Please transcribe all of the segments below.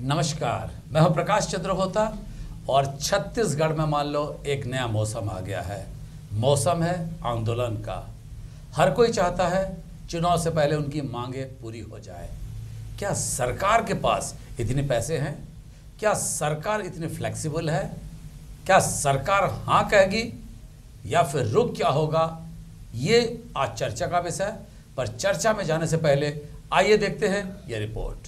नमस्कार, मैं हूं प्रकाश चंद्र होता और छत्तीसगढ़ में मान लो एक नया मौसम आ गया है। मौसम है आंदोलन का। हर कोई चाहता है चुनाव से पहले उनकी मांगे पूरी हो जाए। क्या सरकार के पास इतने पैसे हैं? क्या सरकार इतनी फ्लेक्सिबल है? क्या सरकार हाँ कहेगी या फिर रुख क्या होगा? ये आज चर्चा का विषय है। पर चर्चा में जाने से पहले आइए देखते हैं ये रिपोर्ट।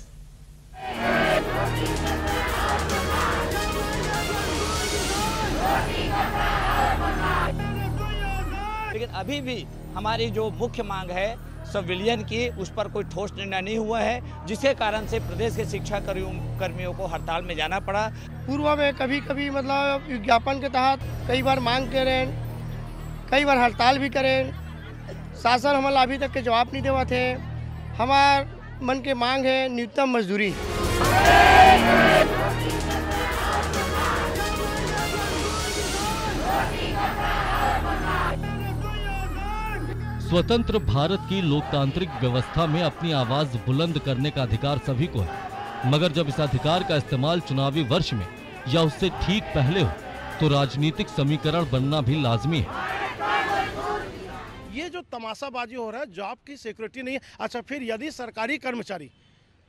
लेकिन अभी भी हमारी जो मुख्य मांग है सिविलियन की, उस पर कोई ठोस निर्णय नहीं हुआ है, जिसके कारण से प्रदेश के शिक्षा कर्मियों को हड़ताल में जाना पड़ा। पूर्व में कभी कभी मतलब विज्ञापन के तहत कई बार मांग करें, कई बार हड़ताल भी करें। शासन हमारा अभी तक के जवाब नहीं देवा थे। हमार मन के मांग है न्यूनतम मजदूरी। स्वतंत्र भारत की लोकतांत्रिक व्यवस्था में अपनी आवाज बुलंद करने का अधिकार सभी को है, मगर जब इस अधिकार का इस्तेमाल चुनावी वर्ष में या उससे ठीक पहले हो तो राजनीतिक समीकरण बनना भी लाजमी है। ये जो तमाशाबाजी हो रहा है, जॉब की सिक्योरिटी नहीं है। अच्छा, फिर यदि सरकारी कर्मचारी,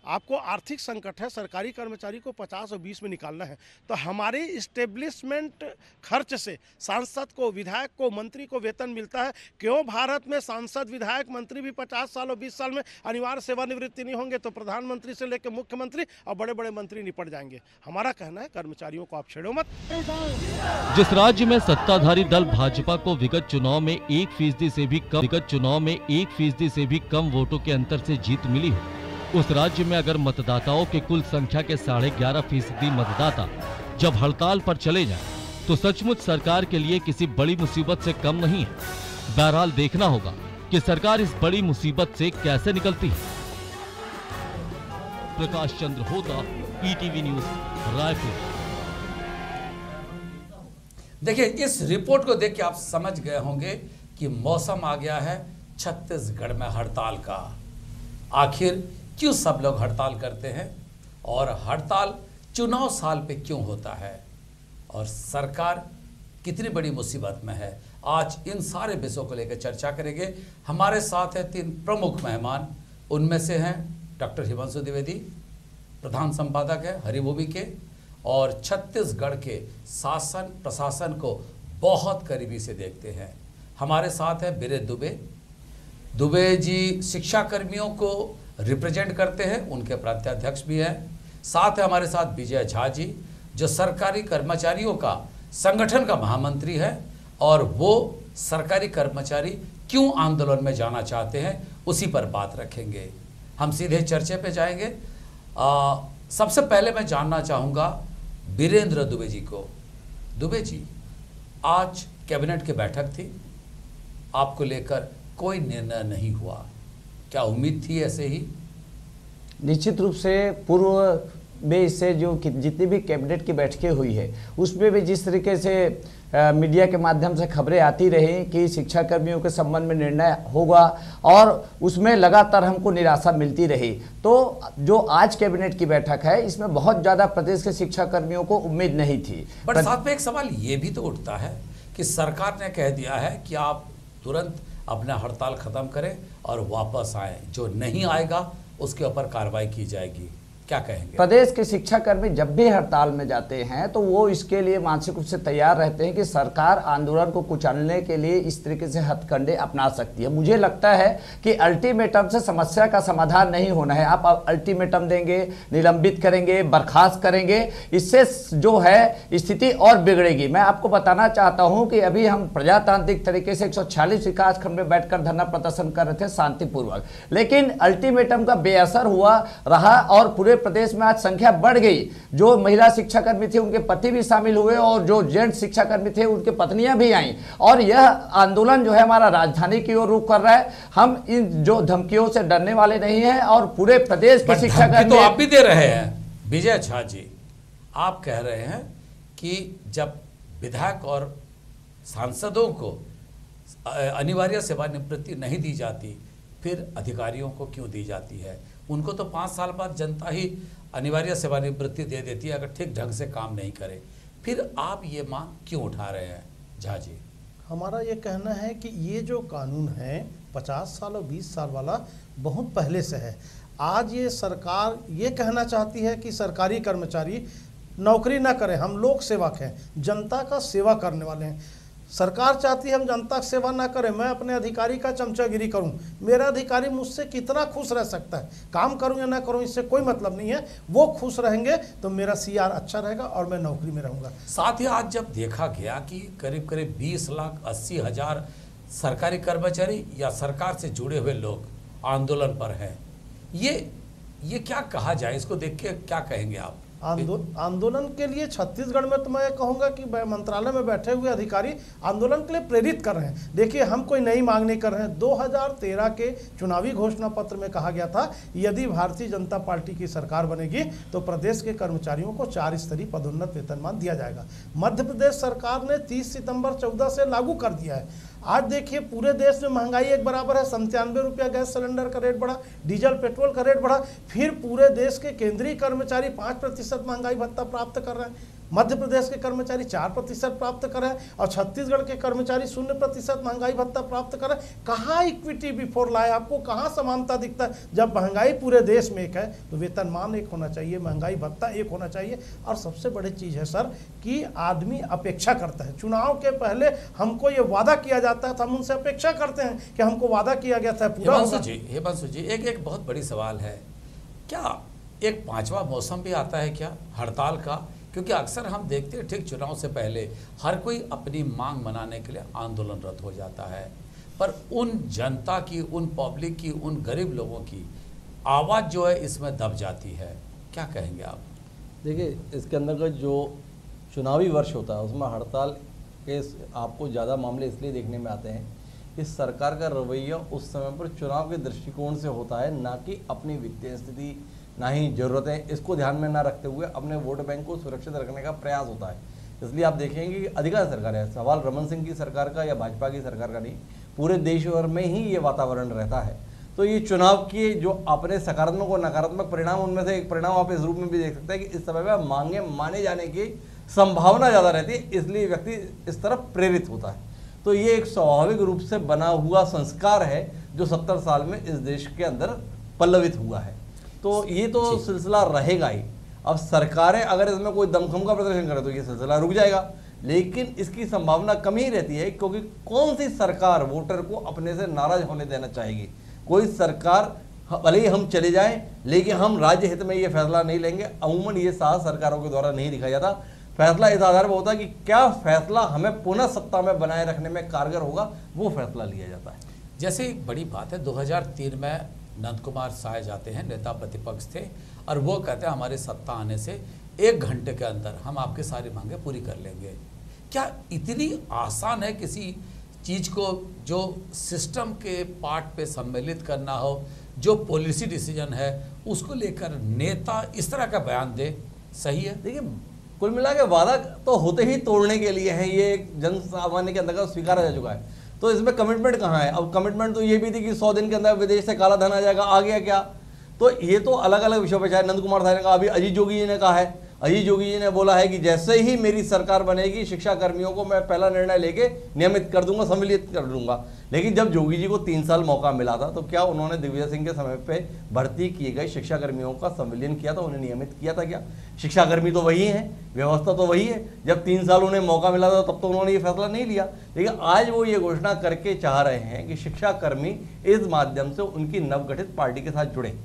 आपको आर्थिक संकट है, सरकारी कर्मचारी को 50 और 20 में निकालना है, तो हमारे इस्टेब्लिशमेंट खर्च से सांसद को, विधायक को, मंत्री को वेतन मिलता है। क्यों भारत में सांसद, विधायक, मंत्री भी 50 साल और 20 साल में अनिवार्य सेवानिवृत्ति नहीं होंगे तो प्रधानमंत्री से लेकर मुख्यमंत्री और बड़े बड़े मंत्री निपट जाएंगे। हमारा कहना है कर्मचारियों को आप छेड़ो मत। जिस राज्य में सत्ताधारी दल भाजपा को विगत चुनाव में 1% से भी कम वोटों के अंतर से जीत मिली है, उस राज्य में अगर मतदाताओं के कुल संख्या के 11.5% मतदाता जब हड़ताल पर चले जाएं, तो सचमुच सरकार के लिए किसी बड़ी मुसीबत से कम नहीं है। बहरहाल देखना होगा कि सरकार इस बड़ी मुसीबत से कैसे निकलती है। प्रकाश चंद्र होता, ईटीवी न्यूज, रायपुर। देखिए, इस रिपोर्ट को देख के आप समझ गए होंगे कि मौसम आ गया है छत्तीसगढ़ में हड़ताल का। आखिर क्यों सब लोग हड़ताल करते हैं और हड़ताल चुनाव साल पे क्यों होता है और सरकार कितनी बड़ी मुसीबत में है? आज इन सारे विषयों को लेकर चर्चा करेंगे। हमारे साथ हैं 3 प्रमुख मेहमान। उनमें से हैं डॉक्टर हिमांशु द्विवेदी, प्रधान संपादक है हरिभूमि के और छत्तीसगढ़ के शासन प्रशासन को बहुत करीबी से देखते हैं। हमारे साथ है बीरेन्द्र दुबे। दुबे जी शिक्षा कर्मियों को रिप्रेजेंट करते हैं, उनके प्रांताध्यक्ष भी हैं। साथ है हमारे साथ विजय झा जी, जो सरकारी कर्मचारियों का संगठन का महामंत्री है और वो सरकारी कर्मचारी क्यों आंदोलन में जाना चाहते हैं उसी पर बात रखेंगे। हम सीधे चर्चे पे जाएंगे। सबसे पहले मैं जानना चाहूँगा बीरेन्द्र दुबे जी को। दुबे जी, आज कैबिनेट की बैठक थी, आपको लेकर कोई निर्णय नहीं हुआ, क्या उम्मीद थी ऐसे ही? निश्चित रूप से पूर्व में इससे जो जितनी भी कैबिनेट की बैठकें हुई है उसमें भी जिस तरीके से मीडिया के माध्यम से खबरें आती रही कि शिक्षा कर्मियों के संबंध में निर्णय होगा और उसमें लगातार हमको निराशा मिलती रही। तो जो आज कैबिनेट की बैठक है इसमें बहुत ज़्यादा प्रदेश के शिक्षा कर्मियों को उम्मीद नहीं थी। बट साथ में एक सवाल ये भी तो उठता है कि सरकार ने कह दिया है कि आप तुरंत अपना हड़ताल खत्म करें और वापस आए, जो नहीं आएगा उसके ऊपर कार्रवाई की जाएगी। क्या कहेंगे? प्रदेश के शिक्षा कर्मी जब भी हड़ताल में जाते हैं तो वो इसके लिए मानसिक रूप से तैयार रहते हैं कि सरकार आंदोलन को कुचलने के लिए इस तरीके से हथकंडे अपना सकती है। मुझे लगता है कि अल्टीमेटम से समस्या का समाधान नहीं होना है। आप अल्टीमेटम देंगे, निलंबित करेंगे, बर्खास्त करेंगे, इससे जो है स्थिति और बिगड़ेगी। मैं आपको बताना चाहता हूँ कि अभी हम प्रजातांत्रिक तरीके से 146 विकासखंड में बैठकर धरना प्रदर्शन कर रहे थे शांतिपूर्वक, लेकिन अल्टीमेटम का बेअसर हुआ रहा और पूरे प्रदेश में आज संख्या बढ़ गई। जो महिला शिक्षाकर्मी थे उनके पति भी शामिल हुए और जो जेंट्स शिक्षाकर्मी थे उनके पत्नियां भी आईं और यह आंदोलन जो है हमारा राजधानी की ओर रुख कर रहा है। हम इन जो धमकियों से डरने वाले नहीं हैं और पूरे प्रदेश के शिक्षाकर्मी तो आप भी दे रहे हैं। विजय झा जी, आप कह रहे हैं कि जब विधायक और सांसदों को अनिवार्य सेवानिवृत्ति नहीं दी जाती फिर अधिकारियों को क्यों दी जाती है? उनको तो 5 साल बाद जनता ही अनिवार्य सेवानिवृत्ति दे देती है अगर ठीक ढंग से काम नहीं करे। फिर आप ये मांग क्यों उठा रहे हैं झा जी? हमारा ये कहना है कि ये जो कानून है 50 साल और 20 साल वाला बहुत पहले से है। आज ये सरकार ये कहना चाहती है कि सरकारी कर्मचारी नौकरी ना करें, हम लोक सेवक हैं, जनता का सेवा करने वाले हैं। सरकार चाहती है हम जनता की सेवा ना करें, मैं अपने अधिकारी का चमचागिरी करूं। मेरा अधिकारी मुझसे कितना खुश रह सकता है, काम करूं या ना करूं इससे कोई मतलब नहीं है। वो खुश रहेंगे तो मेरा CR अच्छा रहेगा और मैं नौकरी में रहूंगा। साथ ही आज जब देखा गया कि करीब करीब 20,80,000 सरकारी कर्मचारी या सरकार से जुड़े हुए लोग आंदोलन पर हैं, ये क्या कहा जाए? इसको देख के क्या कहेंगे आप? आंदोलन के लिए छत्तीसगढ़ में तो मैं कहूँगा कि मंत्रालय में बैठे हुए अधिकारी आंदोलन के लिए प्रेरित कर रहे हैं। देखिए हम कोई नई मांग नहीं कर रहे हैं। 2013 के चुनावी घोषणा पत्र में कहा गया था यदि भारतीय जनता पार्टी की सरकार बनेगी तो प्रदेश के कर्मचारियों को 4 स्तरीय पदोन्नत वेतनमान दिया जाएगा। मध्य प्रदेश सरकार ने 30 सितंबर 14 से लागू कर दिया है। आज देखिए पूरे देश में महंगाई एक बराबर है, 97 रुपया गैस सिलेंडर का रेट बढ़ा, डीजल पेट्रोल का रेट बढ़ा। फिर पूरे देश के केंद्रीय कर्मचारी 5% महंगाई भत्ता प्राप्त कर रहे हैं, मध्य प्रदेश के कर्मचारी 4% प्राप्त कर रहे हैं और छत्तीसगढ़ के कर्मचारी 0% महंगाई भत्ता प्राप्त कर रहे हैं। कहाँ इक्विटी बिफोर लॉ है? आपको कहाँ समानता दिखता है? जब महंगाई पूरे देश में एक है तो वेतनमान एक होना चाहिए, महंगाई भत्ता एक होना चाहिए। और सबसे बड़ी चीज़ है सर कि आदमी अपेक्षा करता है। चुनाव के पहले हमको ये वादा किया जाता है तो हम उनसे अपेक्षा करते हैं कि हमको वादा किया गया था पूरा होगा। हिमांशु जी एक बहुत बड़ी सवाल है, क्या एक 5वां मौसम भी आता है क्या हड़ताल का? क्योंकि अक्सर हम देखते हैं ठीक चुनाव से पहले हर कोई अपनी मांग मनाने के लिए आंदोलनरत हो जाता है, पर उन जनता की, उन पब्लिक की, उन गरीब लोगों की आवाज़ जो है इसमें दब जाती है। क्या कहेंगे आप? देखिए इसके अंदर का जो चुनावी वर्ष होता है उसमें हड़ताल के आपको ज़्यादा मामले इसलिए देखने में आते हैं कि सरकार का रवैया उस समय पर चुनाव के दृष्टिकोण से होता है, ना कि अपनी वित्तीय स्थिति, ना ही ज़रूरतें, इसको ध्यान में ना रखते हुए अपने वोट बैंक को सुरक्षित रखने का प्रयास होता है। इसलिए आप देखेंगे कि अधिकांश सरकार है, सवाल रमन सिंह की सरकार का या भाजपा की सरकार का नहीं, पूरे देश भर में ही ये वातावरण रहता है। तो ये चुनाव के जो अपने सकारात्मक और नकारात्मक परिणाम, उनमें से एक परिणाम आप इस रूप में भी देख सकते हैं कि इस समय में मांगे माने जाने की संभावना ज़्यादा रहती है, इसलिए व्यक्ति इस तरफ प्रेरित होता है। तो ये एक स्वाभाविक रूप से बना हुआ संस्कार है जो 70 साल में इस देश के अंदर पल्लवित हुआ है। तो ये तो सिलसिला रहेगा ही। अब सरकारें अगर इसमें कोई दमखम का प्रदर्शन करें तो ये सिलसिला रुक जाएगा, लेकिन इसकी संभावना कम ही रहती है, क्योंकि कौन सी सरकार वोटर को अपने से नाराज होने देना चाहेगी? कोई सरकार भले ही हम चले जाएं लेकिन हम राज्य हित में ये फैसला नहीं लेंगे। अमूमन ये साहस सरकारों के द्वारा नहीं दिखाया जाता। फैसला इस आधार पर होता है कि क्या फैसला हमें पुनः सत्ता में बनाए रखने में कारगर होगा, वो फैसला लिया जाता है। जैसे एक बड़ी बात है, 2003 में नंद कुमार साय जाते हैं, नेता प्रतिपक्ष थे, और वो कहते हैं हमारी सत्ता आने से 1 घंटे के अंदर हम आपकी सारी मांगे पूरी कर लेंगे। क्या इतनी आसान है किसी चीज़ को जो सिस्टम के पार्ट पे सम्मिलित करना हो, जो पॉलिसी डिसीजन है उसको लेकर नेता इस तरह का बयान दे? सही है? देखिए कुल मिला के वादा तो होते ही तोड़ने के लिए है, ये एक जन सामान्य के अंदर स्वीकारा जा चुका है। तो इसमें कमिटमेंट कहाँ है? अब कमिटमेंट तो ये भी थी कि 100 दिन के अंदर विदेश से काला धन आ जाएगा, आ गया क्या? तो ये तो अलग अलग विषयों पर, चाहे नंद कुमार साय ने कहा, अभी अजीत जोगी जी ने कहा है, अजीत जोगी जी ने बोला है कि जैसे ही मेरी सरकार बनेगी शिक्षा कर्मियों को मैं पहला निर्णय लेके नियमित कर दूंगा, सम्मिलित कर दूंगा। लेकिन जब जोगी जी को 3 साल मौका मिला था तो क्या उन्होंने दिग्विजय सिंह के समय पे भर्ती किए गए शिक्षा कर्मियों का संविलियन किया था, उन्हें नियमित किया था क्या? शिक्षा कर्मी तो वही है, व्यवस्था तो वही है। जब 3 साल उन्हें मौका मिला था तब तो उन्होंने ये फैसला नहीं लिया, लेकिन आज वो ये घोषणा करके चाह रहे हैं कि शिक्षा कर्मी इस माध्यम से उनकी नवगठित पार्टी के साथ जुड़े।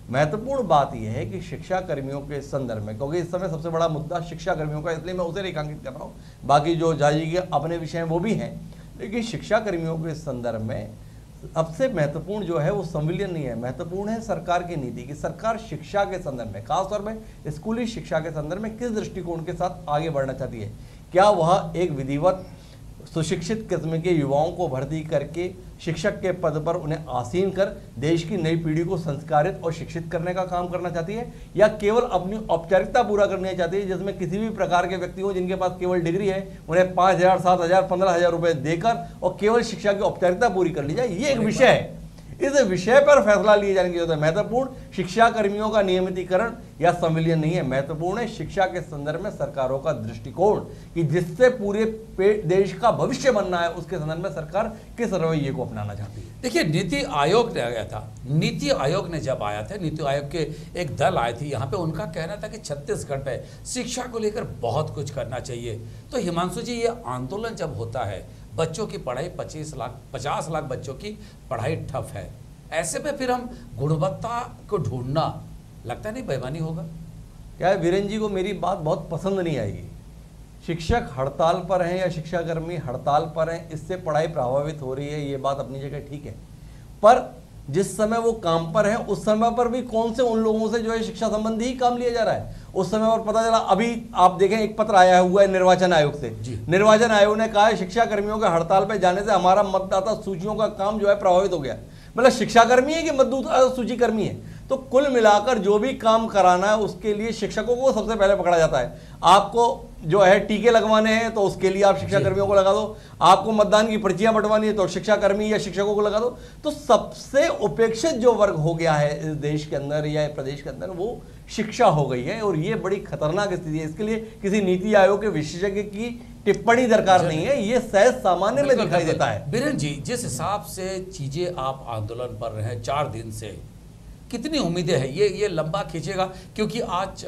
महत्वपूर्ण बात यह है कि शिक्षा कर्मियों के संदर्भ में, क्योंकि इस समय सबसे बड़ा मुद्दा शिक्षा कर्मियों का, इसलिए मैं उसे रेखांकित कर रहा हूँ, बाकी जो जाजी के अपने विषय हैं वो भी हैं, लेकिन शिक्षा कर्मियों के संदर्भ में सबसे महत्वपूर्ण जो है वो संविलियन नहीं है, महत्वपूर्ण है सरकार की नीति कि सरकार शिक्षा के संदर्भ में, खासतौर में स्कूली शिक्षा के संदर्भ में किस दृष्टिकोण के साथ आगे बढ़ना चाहती है। क्या वह एक विधिवत सुशिक्षित किस्म के युवाओं को भर्ती करके शिक्षक के पद पर उन्हें आसीन कर देश की नई पीढ़ी को संस्कारित और शिक्षित करने का काम करना चाहती है, या केवल अपनी औपचारिकता पूरा करना चाहती है जिसमें किसी भी प्रकार के व्यक्ति हो जिनके पास केवल डिग्री है उन्हें 5,000, 7,000, 15,000 रुपए देकर और केवल शिक्षा की औपचारिकता पूरी कर ली जाए? ये एक विषय है, इस विषय पर फैसला लिए जाने की जरूरत है। महत्वपूर्ण शिक्षा कर्मियों का नियमितीकरण या संविलियन नहीं है। महत्वपूर्ण है शिक्षा के संदर्भ में सरकारों का दृष्टिकोण कि जिससे पूरे देश का भविष्य बनना है, उसके संदर्भ में सरकार किस रवैये को अपनाना चाहती है। देखिए, नीति आयोग ने आया था, नीति आयोग ने जब आया था, नीति आयोग के एक दल आए थे यहाँ पे, उनका कहना था कि छत्तीसगढ़ में शिक्षा को लेकर बहुत कुछ करना चाहिए। तो हिमांशु जी, ये आंदोलन जब होता है, बच्चों की पढ़ाई 50 लाख बच्चों की पढ़ाई ठप है, ऐसे में फिर हम गुणवत्ता को ढूंढना, लगता नहीं बेईमानी होगा? क्या है वीरेन जी को मेरी बात बहुत पसंद नहीं आएगी। शिक्षक हड़ताल पर हैं या शिक्षाकर्मी हड़ताल पर हैं, इससे पढ़ाई प्रभावित हो रही है, ये बात अपनी जगह ठीक है। पर जिस समय वो काम पर है उस समय पर भी कौन से उन लोगों से जो है शिक्षा संबंधी ही काम लिया जा रहा है। उस समय पर पता चला, अभी आप देखें एक पत्र आया हुआ है निर्वाचन आयोग से। निर्वाचन आयोग ने कहा है शिक्षा कर्मियों के हड़ताल पर जाने से हमारा मतदाता सूचियों का काम जो है प्रभावित हो गया। मतलब शिक्षाकर्मी है कि मतदाता सूची कर्मी है? तो कुल मिलाकर जो भी काम कराना है उसके लिए शिक्षकों को सबसे पहले पकड़ा जाता है। आपको जो है टीके लगवाने हैं तो उसके लिए आप शिक्षा कर्मियों को लगा दो, आपको मतदान की पर्चियां बंटवानी है तो शिक्षाकर्मी या शिक्षकों को लगा दो। तो सबसे उपेक्षित जो वर्ग हो गया है इस देश के अंदर या प्रदेश के अंदर, वो शिक्षा हो गई है, और ये बड़ी खतरनाक स्थिति है। इसके लिए किसी नीति आयोग के विशेषज्ञ की टिप्पणी दरकार नहीं है, ये सहज सामान्य में दिखाई देता है। बीरेन जी, जिस हिसाब से चीजें आप आंदोलन पर रहे 4 दिन से, कितनी उम्मीदें हैं? ये लंबा खींचेगा? क्योंकि आज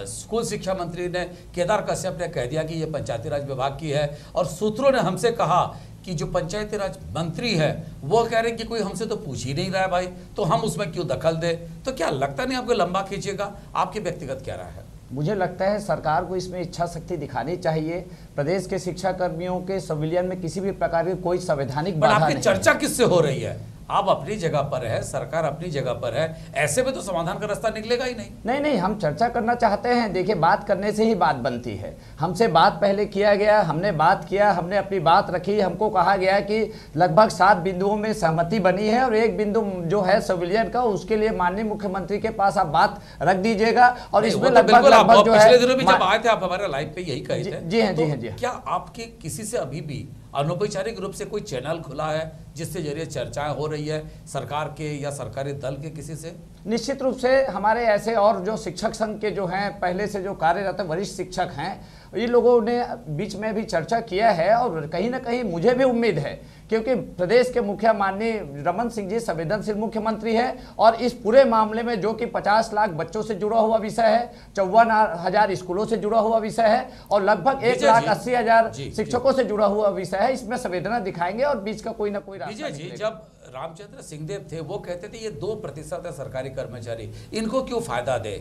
स्कूल शिक्षा मंत्री ने, केदार कश्यप ने कह दिया कि ये पंचायती राज विभाग की है, और सूत्रों ने हमसे कहा कि जो पंचायती राज मंत्री है वो कह रहे हैं कि कोई हमसे तो पूछ ही नहीं रहा है भाई, तो हम उसमें क्यों दखल दें? तो क्या लगता नहीं आपको लंबा खींचेगा? आपकी व्यक्तिगत क्या राय है? मुझे लगता है सरकार को इसमें इच्छा शक्ति दिखानी चाहिए। प्रदेश के शिक्षा कर्मियों के संविलियन में किसी भी प्रकार की कोई संवैधानिक बाधा नहीं है। चर्चा किससे हो रही है? आप अपनी जगह पर है, सरकार अपनी जगह पर है, ऐसे में तो समाधान का रास्ता निकलेगा ही नहीं। नहीं, हम चर्चा करना चाहते हैं। देखिए, बात करने से ही बात बनती है। हमसे बात पहले किया गया, हमने बात किया, हमने अपनी बात रखी। हमको कहा गया कि लगभग 7 बिंदुओं में सहमति बनी है, और एक बिंदु जो है सिविलियन का, उसके लिए माननीय मुख्यमंत्री के पास आप बात रख दीजिएगा। और इसमें लगभग जो है, पिछले दिनों भी जब आए थे आप हमारे लाइव पे यही कहे थे। जी हाँ। क्या आपके किसी से अभी भी अनौपचारिक रूप से कोई चैनल खुला है जिससे जरिए चर्चाएं हो रही है सरकार के या सरकारी दल के किसी से? निश्चित रूप से हमारे ऐसे और जो शिक्षक संघ के जो हैं, पहले से जो कार्यरत वरिष्ठ शिक्षक हैं, ये लोगों ने बीच में भी चर्चा किया है। और कहीं ना कहीं मुझे भी उम्मीद है, क्योंकि प्रदेश के मुखिया माननीय रमन सिंह जी संवेदनशील मुख्यमंत्री है, और इस पूरे मामले में जो कि 50 लाख बच्चों से जुड़ा हुआ विषय है, 54,000 स्कूलों से जुड़ा हुआ विषय है, और लगभग 1,80,000 शिक्षकों से जुड़ा हुआ विषय है, इसमें संवेदना दिखाएंगे और बीच का कोई ना कोई रास्ता जी। जब रामचंद्र सिंहदेव थे वो कहते थे ये 2% है सरकारी कर्मचारी, इनको क्यों फायदा दे?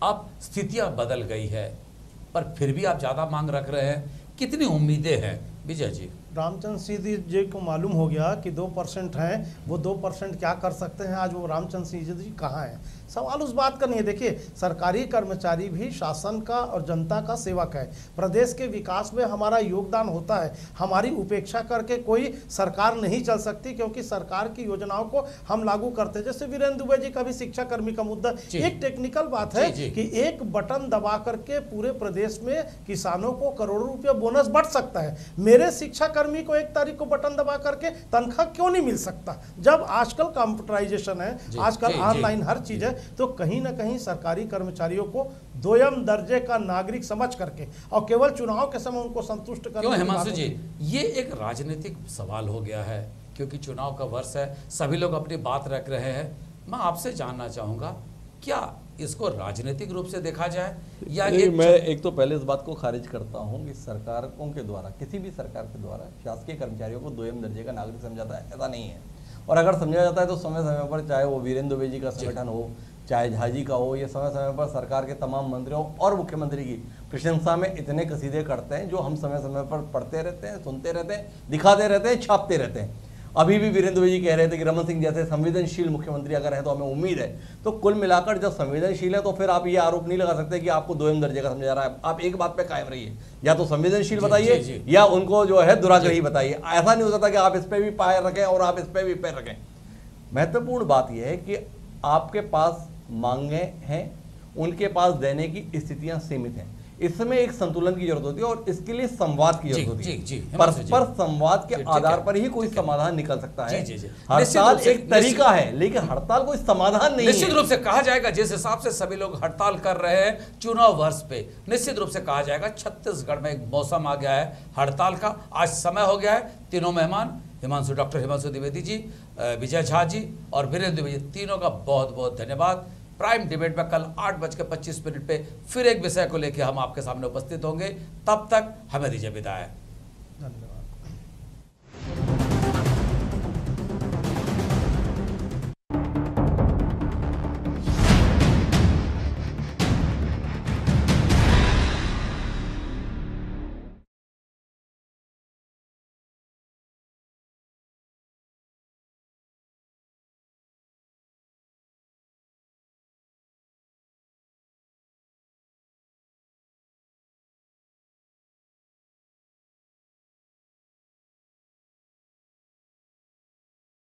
अब स्थितियां बदल गई है, पर फिर भी आप ज्यादा मांग रख रहे हैं। कितनी उम्मीदें हैं विजय जी? रामचंद्र सिंह जी को मालूम हो गया कि 2% हैं, वो 2% क्या कर सकते हैं। आज वो रामचंद्र सिंह जी कहाँ हैं? सवाल उस बात का नहीं है। देखिए, सरकारी कर्मचारी भी शासन का और जनता का सेवक है। प्रदेश के विकास में हमारा योगदान होता है। हमारी उपेक्षा करके कोई सरकार नहीं चल सकती, क्योंकि सरकार की योजनाओं को हम लागू करते हैं। जैसे वीरेंद्र दुबे जी का भी शिक्षा कर्मी का मुद्दा एक टेक्निकल बात है कि एक बटन दबा करके पूरे प्रदेश में किसानों को करोड़ों रुपया बोनस बढ़ सकता है। मेरे शिक्षा कर्मी को 1 तारीख को बटन दबा करके तनख्वाह क्यों नहीं मिल सकता? जब आजकल कंप्यूटराइजेशन है, आजकल ऑनलाइन हर चीज है, तो कहीं ना कहीं सरकारी कर्मचारियों को 2ym दर्जे का नागरिक समझ करके और केवल चुनाव के समय उनको संतुष्ट करने। क्यों हिमांशु जी, ये एक राजनीतिक सवाल हो गया है, क्योंकि चुनाव का वर्ष है, सभी लोग अपनी बात रख रहे हैं। मैं आपसे जानना चाहूंगा, क्या इसको राजनीतिक रूप से देखा जाए या मैं एक तो पहले इस बात को खारिज करता हूं कि सरकारों के द्वारा, किसी भी सरकार के द्वारा शासकीय कर्मचारियों को 2ym दर्जे का नागरिक समझा जाता है, ऐसा नहीं है। और अगर समझा जाता है तो समय समय पर, चाहे वो वीरेंद्र दुबे जी का संगठन हो, चाहे झाजी का हो, ये समय समय पर सरकार के तमाम मंत्रियों और मुख्यमंत्री की प्रशंसा में इतने कसीदे करते हैं, जो हम समय समय पर पढ़ते रहते हैं, सुनते रहते हैं, दिखाते रहते हैं, छापते रहते हैं। अभी भी वीरेंद्र जी कह रहे थे कि रमन सिंह जैसे संवेदनशील मुख्यमंत्री अगर है तो हमें उम्मीद है। तो कुल मिलाकर जब संवेदनशील है तो फिर आप ये आरोप नहीं लगा सकते कि आपको 2ym दर्जे का समझा जा रहा है। आप एक बात पे कायम रहिए, या तो संवेदनशील बताइए या उनको जो है दुराग्रही बताइए। ऐसा नहीं हो सकता कि आप इस पर भी पैर रखें और आप इस पर भी पैर रखें। महत्वपूर्ण बात यह है कि आपके पास मांगे हैं, उनके पास देने की स्थितियां सीमित हैं। इसमें एक संतुलन की जरूरत होती है और इसके लिए संवाद की जरूरत होती है। जी, परस्पर संवाद के ठीक आधार है। पर ही कोई समाधान निकल सकता है। जी, जी, जी। हड़ताल एक तरीका है, लेकिन हड़ताल कोई समाधान नहीं है। निश्चित रूप से कहा जाएगा जिस हिसाब से सभी लोग हड़ताल कर रहे हैं चुनाव वर्ष पे, निश्चित रूप से कहा जाएगा छत्तीसगढ़ में एक मौसम आ गया है हड़ताल का। आज समय हो गया है। तीनों मेहमान डॉक्टर हिमांशु द्विवेदी जी, विजय झा जी और वीरेंद्र द्विवेदी, तीनों का बहुत बहुत धन्यवाद। प्राइम डिबेट में कल 8:25 पे फिर एक विषय को लेकर हम आपके सामने उपस्थित होंगे। तब तक हमें दीजिए विदाई।